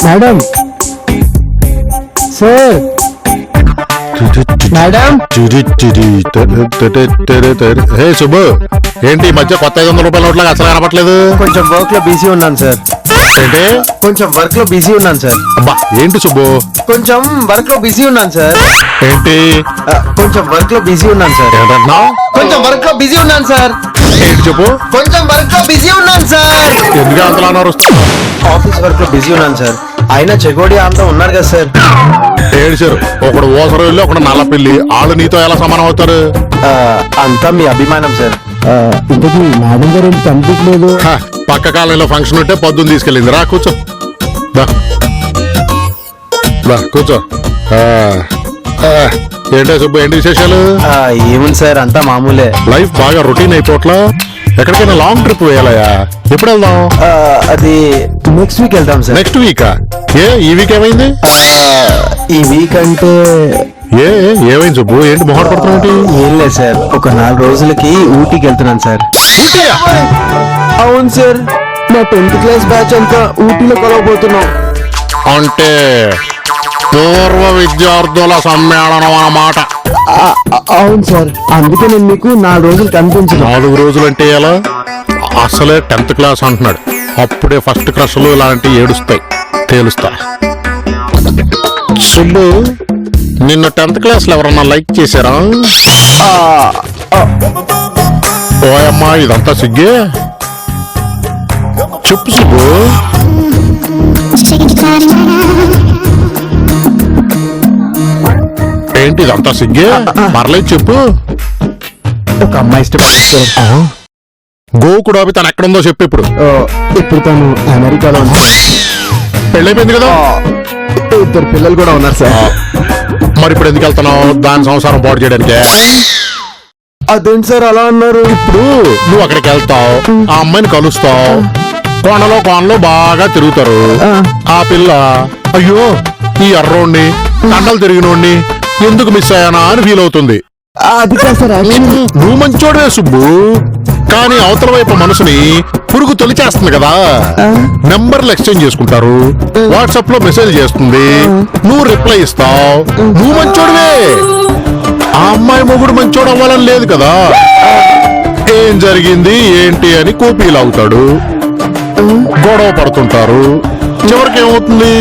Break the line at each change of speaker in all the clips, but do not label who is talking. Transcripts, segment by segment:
Madam sir madam.
Hey Subbu, ఏంటి ఈ మధ్య కొత్త 500 రూపాయల నోట్లకు అసలు కనపట్లేదు?
కొంచెం వర్క్ లో బిజీ ఉన్నాను సార్.
ఏంటి?
కొంచెం వర్క్ లో బిజీ ఉన్నాను సార్.
అబ్బా ఏంటి సుబ్బు?
కొంచెం వర్క్ లో బిజీ ఉన్నాను సార్.
ఏంటి?
కొంచెం వర్క్ లో బిజీ ఉన్నాను సార్.
ఏంటంటున్నావు?
కొంచెం వర్క్ లో బిజీ ఉన్నాను సార్.
ఏంటి చెప్పు?
కొంచెం వర్క్ లో బిజీ ఉన్నాను సార్.
ఎందుకు అంతలా అన్నారు?
ఆఫీస్ వర్క్ లో బిజీ ఉన్నాను సార్. అయినా చెగోడి అంతా ఉన్నారు కదా సార్.
ఏడిచారు. ఒకడు ఓసరు వెళ్ళి ఒకడు నల్ల పిల్లి. వాళ్ళు నీతో ఎలా సమానం అవుతారు?
అంతా మీ అభిమానం సార్. ఇంతకీ మేడం గారు కనిపించలేదు.
పక్క కాలంలో ఫంక్షన్ ఉంటే పొద్దున్న తీసుకెళ్ళింది. రా కూర్చో. కూర్చో. ఏంటో సుబ్బు, ఏంటి విశేషాలు?
ఏముంది సార్, అంతా మామూలే.
లైఫ్ బాగా రొటీన్ అయిపోట్లా? ఎక్కడికైనా లాంగ్ ట్రిప్ వేయాలయా? ఎప్పుడు వెళ్దాం?
అది నెక్స్ట్ వీక్ వెళ్దాం సార్.
నెక్స్ట్ వీకా? ఈ వీక్ ఏమైంది?
ఈ వీక్ అంటే
ఏమైంది సుబ్బు? ఏంటి మొహం పడుతున్నావు?
ఏం లేదు సార్, ఒక 4 రోజులకి ఊటీకి వెళ్తున్నాను సార్. అవును సార్, మా 10th క్లాస్ బ్యాచ్ అంతా ఊటీలో కలవబోతున్నాం.
అంటే పూర్వ విద్యార్థుల సమ్మేళనం అన్నమాట.
అవును సార్, అందుకే నేను మీకు 4 రోజులు కనిపించను.
4 రోజులు అంటే ఎలా? అసలే 10th క్లాస్ అంటున్నాడు. అప్పుడే ఫస్ట్ క్లాసులు ఇలాంటి ఏడుస్తాయి, తేలుస్తా. సుబ్బు, నిన్ను 10th క్లాస్ లో ఎవరన్నా లైక్ చేశారా? ఓయమ్మా, ఇదంతా సిగ్గే. చెప్పు సుబ్బు. ఏంటి ఇదంతా సిగ్గే? పర్లేదు చెప్పు.
ఒక అమ్మాయి ఇష్టపడుతుంది సార్.
గోకుడు అవి తను ఎక్కడుందో చెప్పు.
ఇప్పుడు తను అమెరికాలో ఉంది.
పెళ్ళైపోయింది కదా?
2 పిల్లలు కూడా ఉన్నారు సార్.
మరి ఇప్పుడు ఎందుకు వెళ్తున్నావు? దాని సంసారం పాడు చేయడానికి.
అదేంటి సార్ అలా అన్నారు?
ఇప్పుడు నువ్వు అక్కడికి వెళ్తావు, ఆ అమ్మాయిని కలుస్తావు, కోనలో బాగా తిరుగుతారు. ఆ పిల్ల అయ్యో ఈ ఎర్రోడిని కండలు తిరిగినోడిని ఎందుకు మిస్ అయ్యానా అని ఫీల్ అవుతుంది.
అది కాదు సార్,
నువ్వు మంచోడవే సుబ్బు, కానీ అవతల వైపు మనసుని పురుగు తొలిచేస్తుంది కదా. నెంబర్లు ఎక్స్చేంజ్ చేసుకుంటారు, వాట్సాప్ లో మెసేజ్ చేస్తుంది, నువ్వు రిప్లై ఇస్తావు. నువ్వు మంచోడవే, ఆ అమ్మాయి మొగుడు మంచోడు అవ్వాలని లేదు కదా. ఏం జరిగింది ఏంటి అని కోపీలు అవుతాడు, గొడవ పడుతుంటారు. చివరికి ఏమవుతుంది?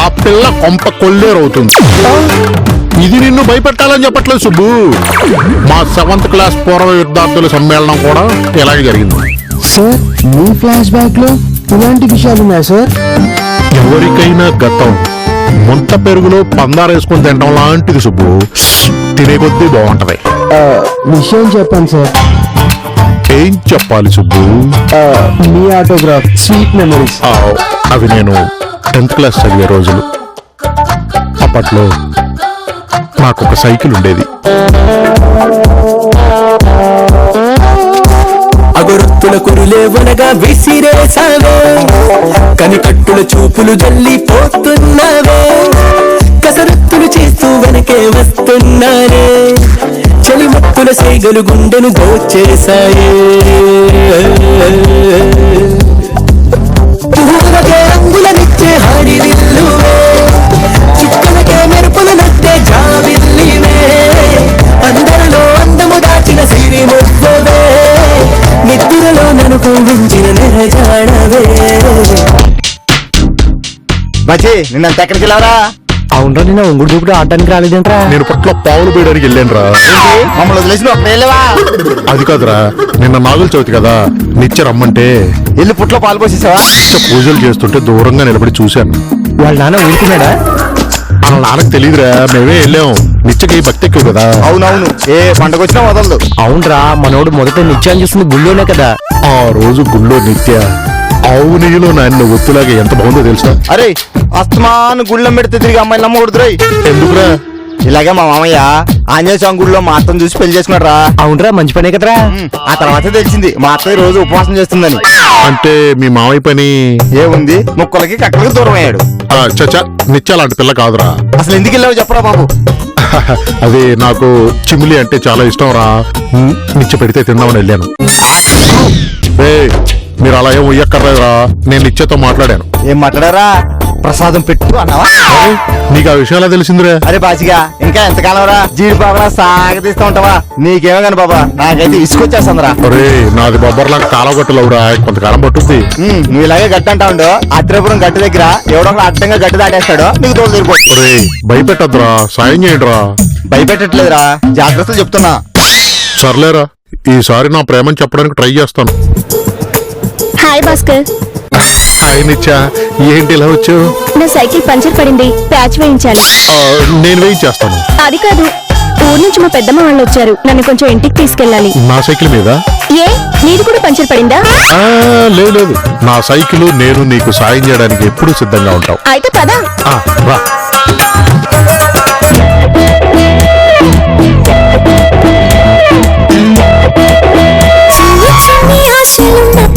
ఆ పిల్ల కొంప కొల్లేరవుతుంది. ఇది నిన్ను భయపెట్టాలని చెప్పట్లేదు సుబ్బు. మా 7th క్లాస్ పూర్వ విద్యార్థుల సమ్మేళనం కూడా ఇలాగే జరిగింది
సార్. మీ ఫ్లాష్ బ్యాక్ లో ఇలాంటి విషయాలు ఉన్నాయి సార్.
ఎవరికైనా గతం ముంత పెరుగులో పందారేసుకుని తినడం లాంటిది సుబ్బు. తినే కొద్దీ బాగుంటది.
విషయం చెప్పండి సార్.
ఏం చెప్పాలి సుబ్బు?
మీ ఆటోగ్రాఫ్, స్వీట్ మెమరీస్.
అవి నేను 10th క్లాస్ చదివే రోజులు. అప్పట్లో నాకు ఒక సైకిల్ ఉండేది.
అగరొత్తుల కురులేవనగా విసిరేసావే, కనికట్టుల చూపులు జల్లిపోతున్నావే, కసరత్తులు చేస్తూ వెనకే వస్తున్నారే, చలిమత్తుల సేగలు గుండెను దోచేశాయే. పువ్వులకే రంగులనిచ్చే హాడివిల్లువే, చుక్కలకే మెరుపులు నట్టే జాబిల్లివే, అందరిలో అందము దాచిన సిరి మువ్వవే, నిద్రలో నన్ను కవ్వించిన నెరజాడవే.
మచి నిన్నంత ఎక్కడికి వెళ్ళారా? అవునరా, నిన్న ఉంగుడు చూపుడు ఆడటానికి రాలేదేంట్రా?
నేను పట్ల పావులు బీయడానికి వెళ్ళాను రా.
మమ్మల్ని వదిలేసి అక్కడ వెళ్ళవా?
అది కాదురా, నిన్న నాగుల చవితి కదా, నిత్య రమ్మంటే
ఇల్లు పుట్లో పాలు పోసేసావా?
పూజలు చేస్తుంటే దూరంగా నిలబడి చూశాను.
వాళ్ళ నాన్న ఊరుకున్నాడా?
వాళ్ళ నాన్నకు తెలియదురా, మేమే వెళ్ళాం. నిత్యకి భక్తి ఎక్కువ కదా.
అవునవును, ఏ పండగ వచ్చినా వదలదు. అవునరా, మనోడు మొదట నిత్యాన్ని చూస్తుంది గుళ్ళోనే కదా.
ఆ రోజు గుళ్ళో నిత్య ఆవు నెయ్యిలో నాన్న ఒత్తులాగా ఎంత బాగుందో తెలుసా?
అరే అస్తమాను గుళ్ళం పెడితే తిరిగి అమ్మాయిని నమ్మకూడదురాయి.
ఎందుకురా?
ఇలాగే మా మామయ్య ఆంజనేయ స్వామి గుడిలో మా అత్తను చూసి పెళ్లి చేసుకున్నాడు రా. అవునరా, మంచి పనే కదరా. ఆ తర్వాత తెలిసింది మా అత్తయ్య రోజు ఉపవాసం చేస్తుందని.
అంటే మీ మామయ్య పని
ఏముంది, ముక్కలకి కక్కలకి దూరం అయ్యాడు.
చచ్చా, నిత్య అలాంటి పిల్ల కాదురా.
అసలు ఎందుకు వెళ్ళావు చెప్పరా బాబు?
అది నాకు చిమిలి అంటే చాలా ఇష్టం రా. నిత్య పెడితే తిందామని వెళ్ళాను. మీరు అలా ఏం ఉయ్యక్కర్లేదురా, నేను నిత్యతో మాట్లాడాను.
ఏం మాట్లాడారా? ప్రసాదం పెట్టు అన్నావా?
అరే, నీకు ఆ విషయం ఎలా తెలిసిందిరా?
అరే బాచిగా, ఇంకా ఎంతకాలం రా జీడిపాపలా సాగదీస్తా ఉంటావా? నీకేమో గాని బాబా, నాకైతే ఇసుకొచ్చేస్తుందిరా.
అరే, నాది బొబ్బర్లా కాలగొట్టలేవురా, కొంతకాలం పట్టుద్ది.
నువ్వు ఇలాగే గట్టి అంటా ఉండు, అత్రపురం గట్టి దగ్గర ఎవడో ఒకడు అడ్డంగా గట్టి దాటేస్తాడు, నీకు తోలు తిరిగిపోతుంది.
అరే, భయపెట్టద్దురా, సాయం చేయండిరా.
భయపెట్టట్లేదురా, జాగ్రత్తలు చెప్తున్నా.
సర్లేరా, ఈసారి నా ప్రేమని చెప్పడానికి ట్రై చేస్తాను.
హాయ్ భాస్కర్.
హాయ్ నిత్య, ఏంటి ఇలా వచ్చావు?
నా సైకిల్ పంచర్ పడింది, ప్యాచ్ వేయించాలి.
నేను వేయించేస్తాను.
అది కాదు, ఊరు నుంచి మా పెద్దమ్మ వాళ్ళు వచ్చారు, నన్ను కొంచెం ఇంటికి తీసుకెళ్ళాలి.
నా సైకిల్ మీద?
ఏ, నీది కూడా పంచర్ పడిందా?
లేదు, నా సైకిల్ నేను నీకు సాయం చేయడానికి ఎప్పుడూ సిద్ధంగా ఉంటావు.
అయితే పదా.
రా.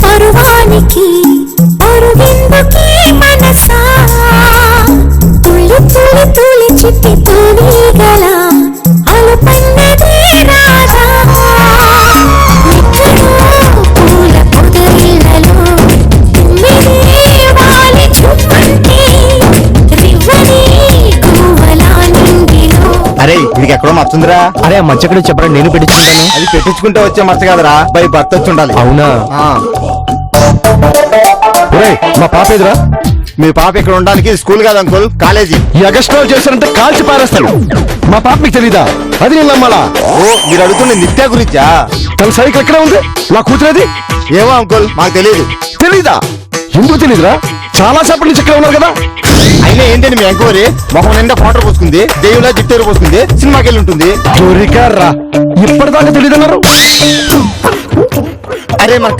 పరువానికి పరువెందుకే మనసా, తులి తులి తులి చిట్టి తూలిగల అలుపన్నదే రాధా. ఎక్కడో పూల పొదరిళ్ళలో తుమ్మిదే వాలి చుమ్మంటే రివ్వని గువ్వలా నింగిలో.
అరే, ఇది ఎక్కడో మచ్చుందిరా.
అరే ఆ మచ్చ ఎక్కడో చెప్పరా, నేను పెట్టించుకున్నాను.
అది పెట్టించుకుంటే వచ్చే మచ్చ కాదురా, పై భర్త వచ్చి ఉండాలి.
అవునా? ఒరేయ్, మా పాప ఎదురా?
మీ పాప ఇక్కడ ఉండడానికి స్కూల్ కాదు అంకుల్, కాలేజీ.
ఈ అగస్ట్లో చేశారంటే కాల్చి పారేస్తాడు. మా పాప మీకు తెలీదా? అది నేను నమ్మాలా?
ఓ, మీరు అడుగుతున్న నిత్య గురించా?
తన సైకిల్ ఎక్కడ ఉంది? నా కూతురేది?
ఏమో అంకుల్, మాకు తెలియదు.
తెలీదా? ఎందుకు తెలీదురా? చాలా సేపటి నుంచి ఇక్కడ ఉన్నారు కదా.
అయినా ఏంటండి మీ ఎంక్వైరీ? మొహం నిండా ఫోటో పోసుకుంది, దేవులా జిట్టేరు పోసుకుంది, సినిమాకి వెళ్ళి ఉంటుంది.
దొరికారా? ఇప్పటిదాకా తెలీదన్నారు.
అరే మన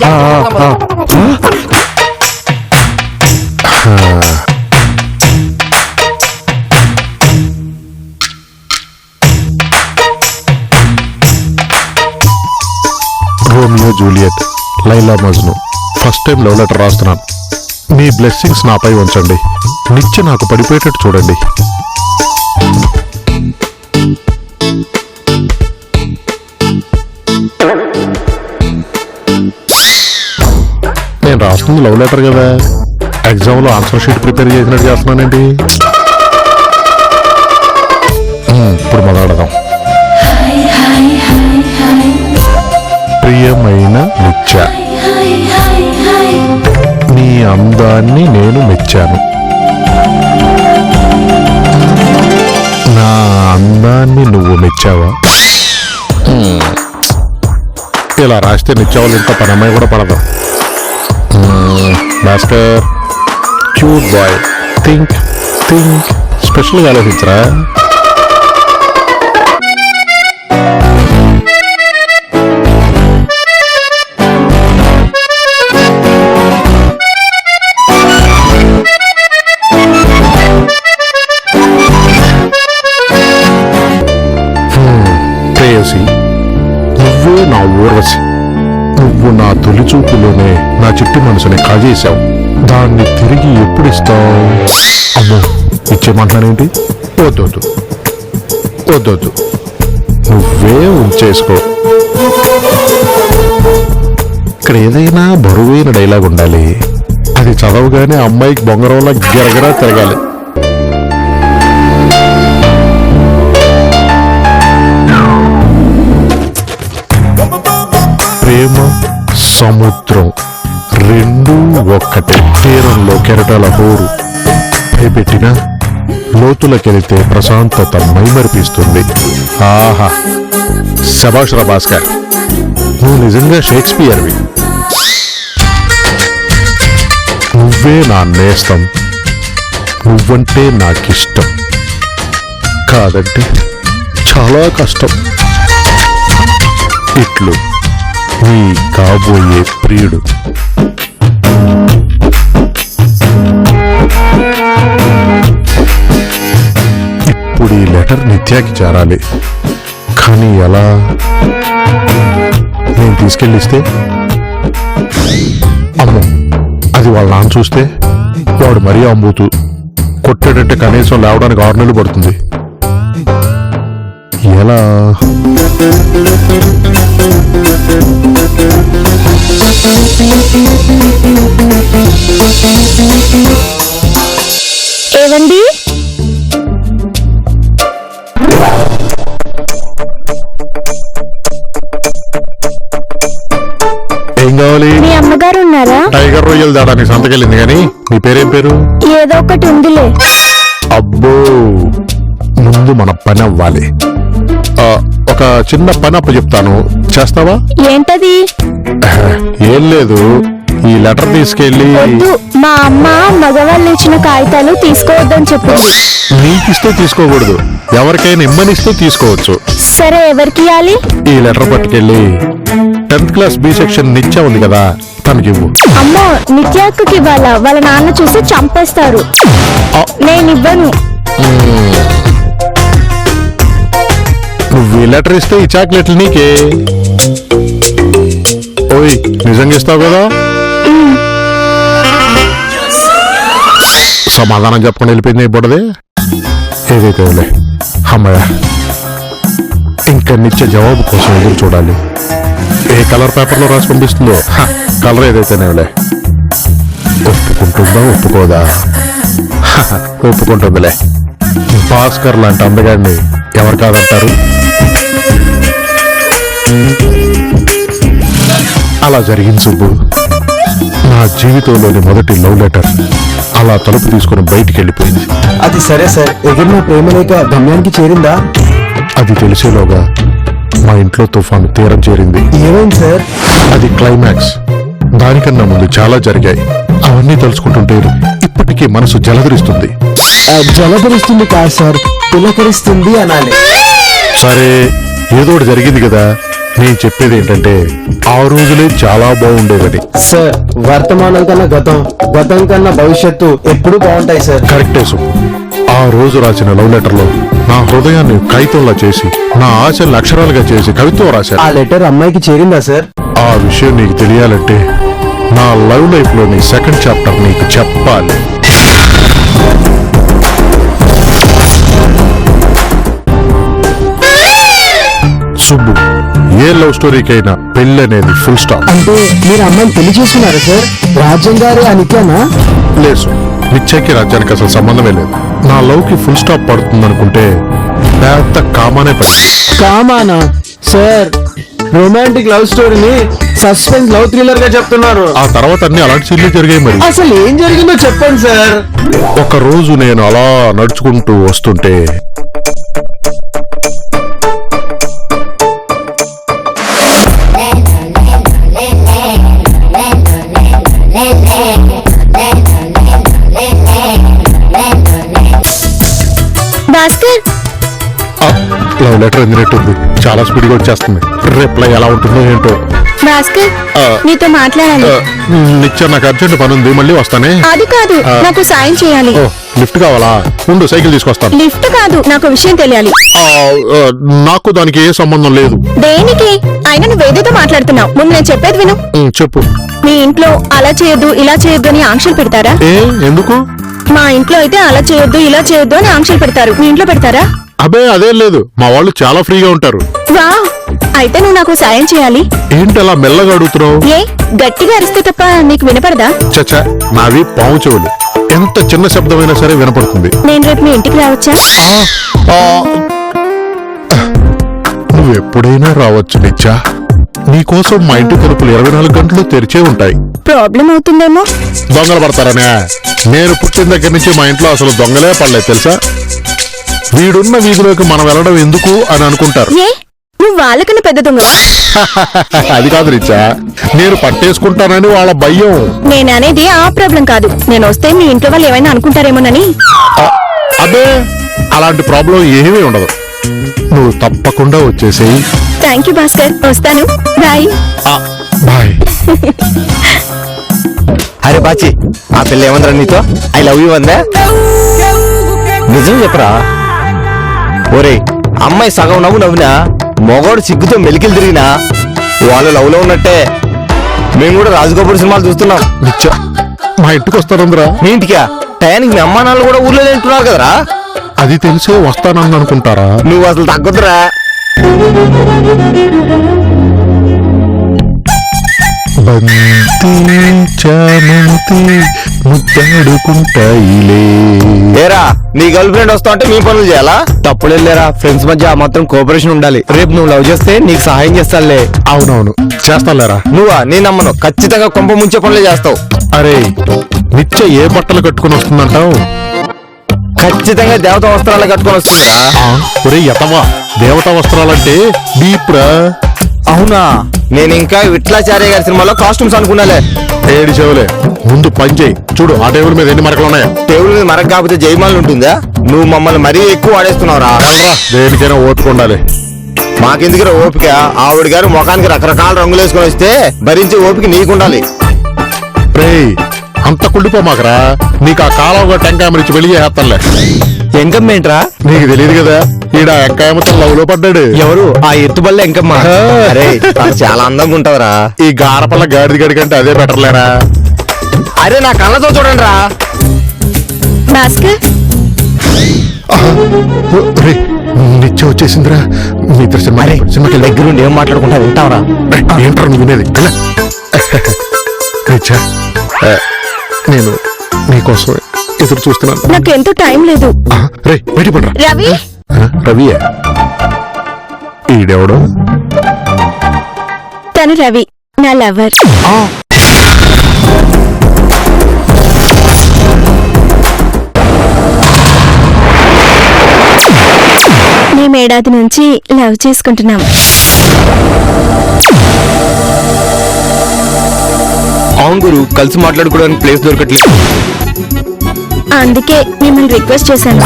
Romeo Juliet, Laila Majnu, first time love letter రాస్తున్నాను. మీ బ్లెస్సింగ్స్ నాపై ఉంచండి. నిత్య నాకు పడిపోయేటట్టు చూడండి. నేను రాస్తుంది లవ్ లెటర్ కదా, ఎగ్జామ్ లో ఆన్సర్ షీట్ ప్రిపేర్ చేసినట్టు చేస్తున్నానండి. ఇప్పుడు మొదలెడదాం. ప్రియమైన నిత్య, నీ అందాన్ని నేను మెచ్చాను. నా అందాన్ని నువ్వు మెచ్చావా? ఇలా రాస్తే నిత్యాలు ఇంత పని అమ్మాయి కూడా పడదు. భాస్కర్, క్యూట్ బాయ్, థింక్ స్పెషల్గా ఆలోచించరా. నువ్వే నా ఊర్వశి, నువ్వు నా తొలి చూపులోనే నా చిట్టి మనసుని కాజేశావు. దాన్ని తిరిగి ఎప్పుడు ఇస్తావు? అమ్మో, ఇచ్చేమంటానేంటి? వద్దొద్దు, నువ్వే ఉంచేసుకో. ఇక్కడ ఏదైనా బరువైన డైలాగ్ ఉండాలి, అది చదవగానే అమ్మాయికి బొంగరంలా గిరగిరా తిరగాలి. ప్రేమ సముద్రం రెండూ ఒక్కటే, తీరంలో కెరటాల హోరు భయపెట్టినా లోతులకెళితే ప్రశాంతత మైమరిపిస్తుంది. ఆహా, శభాష్ రా భాస్కర్, నువ్వు నిజంగా షేక్స్పియర్వి. నువ్వే నా నేస్తం, నువ్వంటే నాకిష్టం, కాదంటే చాలా కష్టం. ఇట్లు నీ కాబోయే ప్రియుడు. ఇప్పుడు ఈ లెటర్ నిత్యాకి చేరాలి, కానీ ఎలా? నేను తీసుకెళ్ళిస్తే అమ్మో, అది వాళ్ళ నాన్న చూస్తే వాడు మరీ అంబూతూ కొట్టాడంటే కనీసం లేవడానికి 6 నెలలు పడుతుంది. ఎలా?
ఏవండి
ఏం కావాలి?
మీ అమ్మగారు ఉన్నారా?
టైగర్ రొయ్యలు దాడానికి సంతకెళ్ళింది కానీ నీ పేరేం పేరు?
ఏదో ఒకటి ఉందిలే.
అబ్బో, ముందు మన పని అవ్వాలి. ఒక చిన్న పని అప్పు చెప్తాను, చేస్తావా?
ఏంటది?
ఏం లేదు, ఈ లెటర్ తీసుకెళ్ళి
వద్దు, మా అమ్మ మగవాళ్ళు ఇచ్చిన కాగితాలు తీసుకోవద్దని చెప్పింది.
నీకిస్తే తీసుకోకూడదు, ఎవరికైనా ఇమ్మనిస్తే తీసుకోవచ్చు.
సరే, ఎవరికి ఇవ్వాలి?
ఈ లెటర్ పట్టుకెళ్ళి 10th క్లాస్ బి సెక్షన్ నిత్య ఉంది కదా, తనకి ఇవ్వు.
అమ్మో, నిత్యాక్కకి ఇవ్వాలా? వాళ్ళ నాన్న చూసి చంపేస్తారు. నేను ఇవ్వను.
నువ్వు ఈ లెటర్ ఇస్తే ఈ చాక్లెట్లు నీకే. ఓయ్, నిజంగా ఇస్తావు కదా? సమాధానం చెప్పకుండా వెళ్ళిపోయింది అయిపోతుంది. ఏదైతే అమ్మయ్య, ఇంకా నిత్య జవాబు కోసం ఎదురు చూడాలి. ఏ కలర్ పేపర్లో రాసి పంపిస్తుందో, కలర్ ఏదైతేనేలే. ఒప్పుకుంటుందా ఒప్పుకోదా? ఒప్పుకుంటుందిలే. భాస్కర్ లాంటి అందగాడిని ఎవరు కాదంటారు? అలా జరిగింది సుబ్బు. నా జీవితంలోని మొదటి లవ్ లెటర్ అలా తలుపు తీసుకుని బయటికి వెళ్ళిపోయింది.
అది సరే సార్, ఎగిరిన ప్రేమలేక గమ్యానికి చేరిందా?
అది తెలిసేలోగా మా ఇంట్లో తుఫాను తీరం చేరింది.
ఏమైంది సార్?
అది క్లైమాక్స్. దానికన్నా ముందు చాలా జరిగాయి. అవన్నీ తలుచుకుంటుంటే ఇప్పటికీ మనసు జలధరిస్తుంది.
జలధరిస్తుంది కాదు సార్, పులకరిస్తుంది అనాలి.
సరే, ఏదో ఒకటి జరిగింది కదా. నేను చెప్పేది ఏంటంటే, ఆ రోజులే చాలా బాగుండేవని.
సార్, వర్తమానం కన్నా గతం, గతం కన్నా భవిష్యత్తు ఎప్పుడు బాగుంటాయి సార్.
కరెక్టే సుబ్బు. ఆ రోజు రాసిన లవ్ లెటర్ లో నా హృదయాన్ని కాగితంలా చేసి, నా ఆశల్ని అక్షరాలుగా చేసి కవిత్వం రాశాను.
ఆ లెటర్ అమ్మాయికి చేరిందా సార్?
ఆ విషయం నీకు తెలియాలంటే నా లవ్ లైఫ్ లోని సెకండ్ చాప్టర్ నీకు చెప్పాలి. సుబ్బు, ఏ లవ్ స్టోరీకైనా పెళ్లి అనేది ఫుల్ స్టాప్.
అంటే మీరు అమ్మాయిని పెళ్లి చేసుకున్నారా సార్? రాజ్యం గారు ఆ నిత్యానా?
లేదు, నిత్యకి రాజ్యానికి అసలు సంబంధమే లేదు. నా లవ్ కి ఫుల్ స్టాప్ పడుతుంది అనుకుంటే పెద్ద కామానే పడుతుంది.
కామానా సార్? రొమాంటిక్ లవ్ స్టోరీని సస్పెన్స్ లవ్ థ్రిల్లర్ గా చెప్తున్నారు.
ఆ తర్వాత అన్ని అలాంటి సీన్లు జరిగాయి. మరి
అసలు ఏం జరిగిందో చెప్పండి సార్.
ఒక రోజు నేను అలా నడుచుకుంటూ వస్తుంటే
భాస్కర్,
లవ్ లెటర్ ఎందినట్టుంది. చాలా స్పీడ్ గా వచ్చేస్తుంది. రిప్లై ఎలా ఉంటుందో ఏంటో.
భాస్కర్,
ఆ.
నీతో మాట్లాడాలి.
నిత్య, నాకు అర్జెంట్ పని ఉంది, మళ్ళీ వస్తానే.
అది కాదు, నాకు సాయం చేయాలి.
ఓ, లిఫ్ట్ కావాలా? ఉండు, సైకిల్ తీసుకొస్తాను.
లిఫ్ట్ కాదు, నాకు విషయం తెలియాలి.
నాకు దానికి ఏ సంబంధం లేదు.
దేనికి? అయినా నువ్వేదేదో మాట్లాడుతున్నావు. ముందు నేను చెప్పేది విను.
చెప్పు.
మీ ఇంట్లో అలా చేయొద్దు, ఇలా చేయొద్దు అని ఆంక్షలు పెడతారా?
ఎందుకు?
మా ఇంట్లో అయితే అలా చేయొద్దు, ఇలా చేయొద్దు అని ఆంక్షలు పెడతారు. మీ ఇంట్లో పెడతారా?
అబే, అదేం లేదు. మా వాళ్ళు చాలా ఫ్రీగా ఉంటారు.
వావ్, అయితే నువ్వు నాకు సాయం చేయాలి.
ఏంటి అలా మెల్లగా అడుగుతున్నావు?
ఏ, గట్టిగా అరిస్తే తప్ప నీకు వినపడదా?
చచ్చా, నావి పాము చెవులు. ఎంత చిన్న శబ్దమైనా సరే వినపడుతుంది.
నేను రేపు మీ ఇంటికి రావచ్చా?
నువ్వెప్పుడైనా రావచ్చు నిత్యా. నీకోసం మా ఇంటి తలుపులు 24 గంటలు తెరిచే ఉంటాయి.
ప్రాబ్లం అవుతుందేమో.
దొంగలు పడతారనే? నేను పుట్టిన దగ్గర నుంచి మా ఇంట్లో అసలు దొంగలే పడలేదు తెలుసా. వీడున్న వీధిలోకి మనం వెళ్ళడం ఎందుకు అని అనుకుంటారు.
ఏ, నువ్వు వాళ్ళకన్నా పెద్ద దొంగవా?
అది కాదు రిచా, నేను పట్టేసుకుంటానని వాళ్ళ భయం.
నేను అనేది ఆ ప్రాబ్లం కాదు. నేను వస్తే మీ ఇంట్లో వాళ్ళు ఏమైనా అనుకుంటారేమోనని.
అదే, అలాంటి ప్రాబ్లం ఏమీ ఉండదు. నువ్వు తప్పకుండా వచ్చేసేయి.
థ్యాంక్ యూ భాస్కర్, వస్తాను. బాయ్.
బాయ్.
అరే బాచి, ఆ పిల్ల ఏమందరా నీతో? ఐ లవ్ యూ అందా? నిజం చెప్పరా? ఒరే, అమ్మాయి సగం నవ్వునా మొగోడు సిగ్గుతో మెలికలు తిరిగినా వాళ్ళు లవ్ లో ఉన్నట్టే. మేము కూడా రాజగోపురం సినిమాలు చూస్తున్నాం.
నిత్య, మా ఇంటికి వస్తానందిరా.
మీ ఇంటికా? టయానికి మీ అమ్మా నాన్నలు కూడా ఊర్లో తింటున్నారు కదరా.
అది తెలిసే వస్తానని అనుకుంటారా?
నువ్వు అసలు తగ్గదురా.
బంతి చామంతి ముద్దాడుకుంటాయిలే.
ఏరా నీ గర్ల్ ఫ్రెండ్ వస్తా అంటే మీ పనులు చేయాలా?
తప్పులేదు లేరా, ఫ్రెండ్స్ మధ్య ఆ మాత్రం కోఆపరేషన్ ఉండాలి. రేపు నువ్వు లవ్ చేస్తే నీకు సహాయం చేస్తానులే.
అవునవును చేస్తానులేరా.
నువ్వా? నీ నమ్మను, ఖచ్చితంగా కొంప ముంచే పనులే చేస్తావు.
అరే నిత్య ఏ బట్టలు కట్టుకుని వస్తుందంటావు?
ఖచ్చితంగా దేవత వస్త్రాలు కట్టుకొని వస్తుందా?
ఒరే ఎతవా, దేవతా వస్త్రాలంటే డీప్రా.
అవునా? నేను ఇంకా విట్లాచార్య గారి సినిమాలో కాస్ట్యూమ్స్ అనుకున్నాలే.
ఏడు చెవులే, ముందు పని చేయి. చూడు ఆ టేబుల్ మీద ఎన్ని మరకలు ఉన్నాయా?
టేబుల్ మీద మరక కాకపోతే జయమాలు ఉంటుందా? నువ్వు మమ్మల్ని మరీ ఎక్కువ వాడేస్తున్నావురా.
దేనికైనా ఓపిక ఉండాలి.
మాకెందుకురా ఓపిక? ఆవిడ గారు ముఖానికి రకరకాల రంగులు వేసుకొని వస్తే భరించే ఓపిక నీకుండాలి.
రేయ్ అంత కుళ్ళిపోమాకరా, నీకు ఆ కాలంగా టెంకాయ మరిచి వెళ్ళి చేస్తానులే.
ఎంకమ్మ ఏంట్రా?
నీకు తెలియదు కదా, ఈడ ఎక్కాయమతో లవ్ లో పడ్డాడు.
ఎవరు? ఆ ఎత్తుబల్ల ఎంకమ్మ.
అరే తను చాలా అందంగా ఉంటదిరా.
ఈ గారపల్ల గాడిది గడి కంటే అదే బెటర్లేరా.
అరే నా కళ్ళతో చూడండి రా.
భాస్కర్,
రేయ్, నిత్య వచ్చేసిందిరా. మీ ఇద్దరు సినిమాకి
దగ్గరుండి ఏం మాట్లాడుకుంటా వింటావరా?
ఏంట్రా నువ్వు వినేది? నిత్య నేను నీకోసం ఎదురు చూస్తున్నాను.
నాకు ఎంతో టైం లేదు.
రే బయట పడరా.
రవి,
రవియా? ఈడెవడు?
తను రవి, నా లవర్. మేమేడాది నుంచి లవ్ చేసుకుంటున్నాం.
అవును గురు, కలిసి మాట్లాడుకోవడానికి ప్లేస్ దొరకట్లేదు.
అందుకే మిమ్మల్ని రిక్వెస్ట్ చేశాను.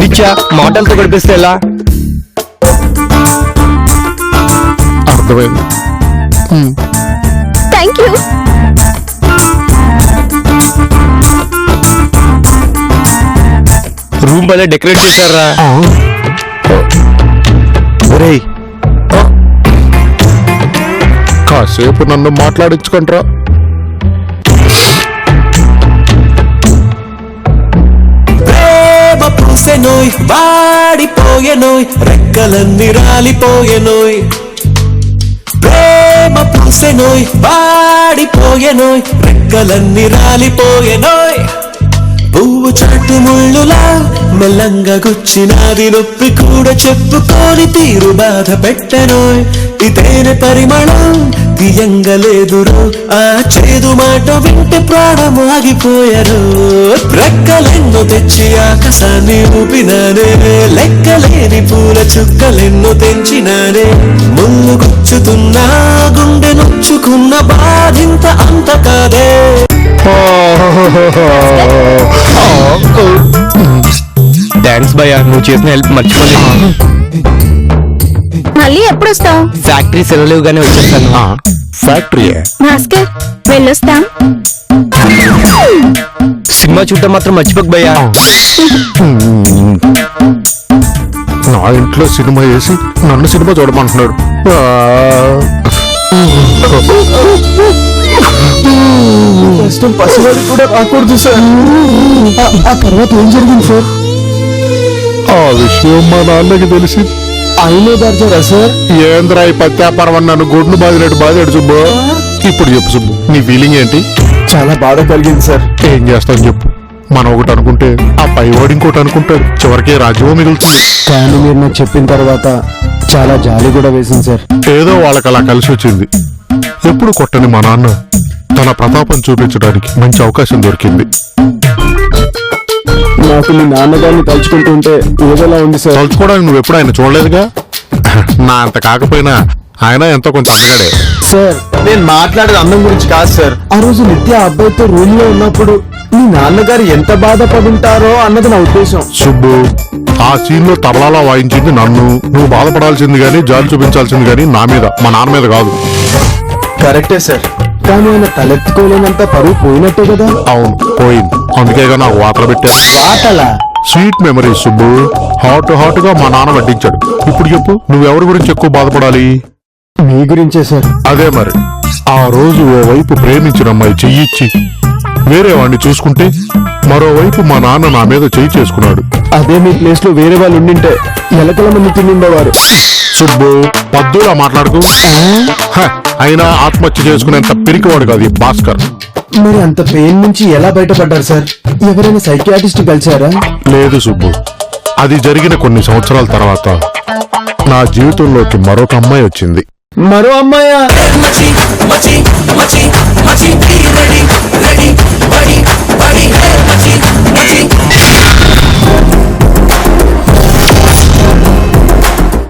నిత్య మాటలతో గడిపిస్తే ఎలా?
అర్థమైంది.
Thank you.
రూమ్ భలే డెకరేట్ చేశారా?
ఒరేయ్
కాసేపు నన్ను మాట్లాడించుకుంటారా.
ప్రేమ పూసెనోయ్ వాడిపోయెనోయ్ రెక్కలన్నీ రాలిపోయెనోయ్. ప్రేమ పూసెనోయ్ వాడిపోయెనోయ్ రెక్కలన్నీ రాలిపోయెనోయ్. పువ్వు చాటు ముళ్ళులా మెల్లంగా గుచ్చినాది నొప్పి కూడా చెప్పుకోని తీరు బాధ పెట్టెనోయ్. ఇదేనే పరిమళం తీయంగా లేదురు, ఆ చేదు మాట వింటే ప్రాణం ఆగిపోయారు. రెక్కలెన్నో తెచ్చి ఆకాశాన్ని ఊపినానే, లెక్కలేని పూల చుక్కలెన్నో తెంచినానే. ముళ్ళు గుచ్చుతున్నా గుండె నొచ్చుకున్న బాధింత అంత కాదే.
థ్యాంక్స్ భయ్యా, నువ్వు చేసిన హెల్ప్ మర్చిపోలేదు.
మళ్ళీ ఎప్పుడు వస్తావు?
ఫ్యాక్టరీ సెలవుగానే వచ్చేస్తాను.
ఫ్యాక్టరీయే?
భాస్కర్, వెళ్ళొస్తాం.
సినిమా చూడటం మాత్రం మర్చిపోక భయ్యా.
నా ఇంట్లో సినిమా వేసి నన్ను సినిమా చూడమంటున్నాడు.
కష్టం పసివాడి కూడా రాకూడదు సార్. ఆ తర్వాత ఏం జరిగింది సార్?
ఆ విషయం మా నాన్నకి తెలిసి
అయినా దర్జారా సార్?
ఏంద్రా ఈ పత్యాపరం నన్ను గుడ్ను బాధినట్టు బాధాడు సుబ్బు. ఇప్పుడు చెప్పు సుబ్బు, నీ ఫీలింగ్ ఏంటి?
చాలా బాధ కలిగింది సార్.
ఏం చేస్తాను చెప్పు, మనం ఒకటి అనుకుంటే ఆ పైవాడు ఇంకోటి అనుకుంటాడు, చివరికి రాజ్యమో మిగులుతుంది.
కానీ మీరు నాకు చెప్పిన తర్వాత చాలా జాలి కూడా వేసింది సార్.
ఏదో వాళ్ళకి అలా కలిసి వచ్చింది. ఎప్పుడు కొట్టని మా నాన్న తన ప్రతాపం చూపించడానికి మంచి అవకాశం దొరికింది.
నాకు మీ నాన్నగారిని తలుచుకుంటుంటే ఏదోలా ఉంది సార్.
తలుచుకోవడానికి నువ్వు ఎప్పుడు ఆయన చూడలేదుగా. నా అంత కాకపోయినా ఆయన ఎంతో కొంచెం అందగాడే.
సార్ నేను మాట్లాడేది అందం గురించి కాదు సార్. ఆ రోజు నిత్య అబ్బాయితో రూమ్ లో ఉన్నప్పుడు మీ నాన్నగారు ఎంత బాధపడుంటారో అన్నది నా ఉద్దేశం.
సుబ్బు, ఆ సీన్ లో తబలాలా వాయించింది నన్ను. నువ్వు బాధపడాల్సింది గానీ జాలి చూపించాల్సింది గానీ నా మీద, మా నాన్న మీద కాదు.
కరెక్టే సార్, కానీ ఆయన తలెత్తుకోలేనంత పరువు పోయినట్టే కదా.
అవును పోయింది, అందుకేగా నాకు వాతలు పెట్టాను.
ఆటలా?
Sweet memories Subbu. హాట్ గా మా నాన్న వడ్డించాడు. ఇప్పుడు చెప్పు, నువ్వెవరి గురించి ఎక్కువ బాధపడాలి?
మీ గురించే సార్.
అదే మరి, ఆ రోజు ఓ వైపు ప్రేమించిన అమ్మాయి చెయ్యిచ్చి వేరే వాడిని చూసుకుంటే మరోవైపు మా నాన్న నా మీద చెయ్యి చేసుకున్నాడు.
అదే మీ ప్లేస్ లో వేరే వాళ్ళు ఉండింటే ఎలకల మంది తినిండేవారు.
సుబ్బు, పద్దులా మాట్లాడుకో. హ, అయినా ఆత్మహత్య చేసుకునేంత పిరికివాడు కాదు ఈ భాస్కర్.
మరి అంత పెయిన్ నుంచి ఎలా బయటపడ్డారు సార్? ఎవరైనా సైకియాట్రిస్ట్ కలిసారా?
లేదు సుబ్బు, అది జరిగిన కొన్ని సంవత్సరాల తర్వాత నా జీవితంలోకి మరొక అమ్మాయి వచ్చింది.
మరో అమ్మాయా?
మచి మచి మచి